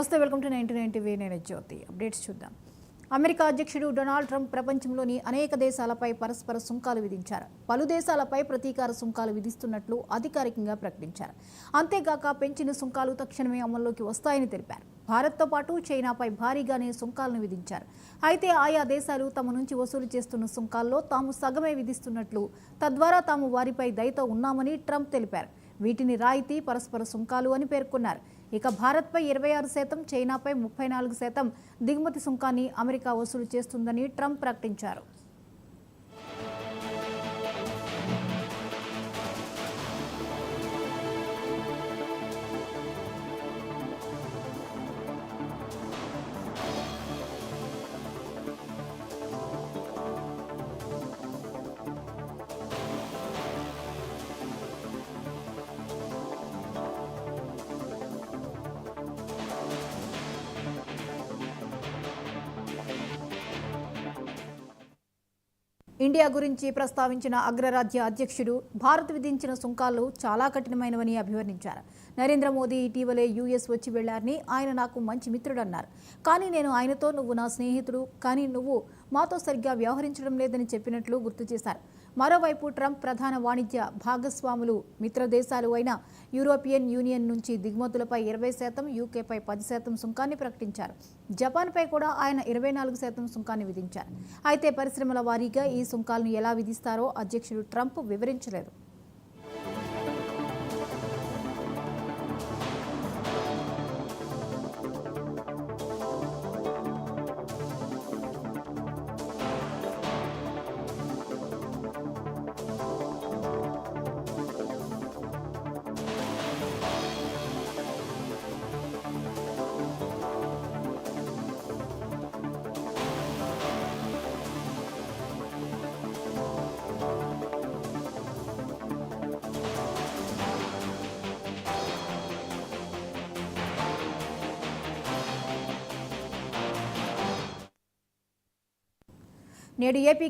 నమస్తే, welcome to 99 TV. నేను జ్యోతి. Updates చూద్దాం. అమెరికా అధ్యక్షుడు డొనాల్డ్ ట్రంప్ ప్రపంచంలోని అనేక దేశాలపై పరస్పర సుంకాలు విధించారు. పలు దేశాలపై ప్రతీకార సుంకాలు విధిస్తున్నట్లు అధికారికంగా ప్రకటించారు. అంతేగాక పెంచిన సుంకాలు తక్షణమే అమల్లోకి వస్తాయని తెలిపారు. భారత్తో పాటు చైనాపై భారీగానే సుంకాలను విధించారు. అయితే ఆయా దేశాలు తమ నుంచి వసూలు చేస్తున్న సుంకాల్లో తాము సగమే విధిస్తున్నట్లు, తద్వారా తాము వారిపై దయతో ఉన్నామని ట్రంప్ తెలిపారు. వీటిని రాయితీ పరస్పర సుంకాలు అని పేర్కొన్నారు. ఇక భారత్పై 26%, చైనాపై 34% దిగుమతి సుంకాన్ని అమెరికా వసూలు చేస్తుందని ట్రంప్ ప్రకటించారు. ఇండియా గురించి ప్రస్తావించిన అగ్రరాజ్య అధ్యక్షుడు భారత్ విధించిన సుంకాలు చాలా కఠినమైనవని అభివర్ణించారు. నరేంద్ర మోదీ ఇటీవలే యుఎస్ వచ్చి వెళ్లారని, ఆయన నాకు మంచి మిత్రుడన్నారు. కానీ నేను ఆయనతో నువ్వు నా స్నేహితుడు, కానీ నువ్వు మాతో సరిగ్గా వ్యవహరించడం లేదని చెప్పినట్లు గుర్తు చేశారు. మరోవైపు ట్రంప్ ప్రధాన వాణిజ్య భాగస్వాములు మిత్ర దేశాలు అయిన యూరోపియన్ యూనియన్ నుంచి దిగుమతులపై 20%, యూకేపై 10% సుంకాన్ని ప్రకటించారు. జపాన్పై కూడా ఆయన 24% సుంకాన్ని విధించారు. అయితే పరిశ్రమల వారీగా ఈ సుంకాలను ఎలా విధిస్తారో అధ్యక్షుడు ట్రంప్ వివరించలేదు. నేడు ఏపీ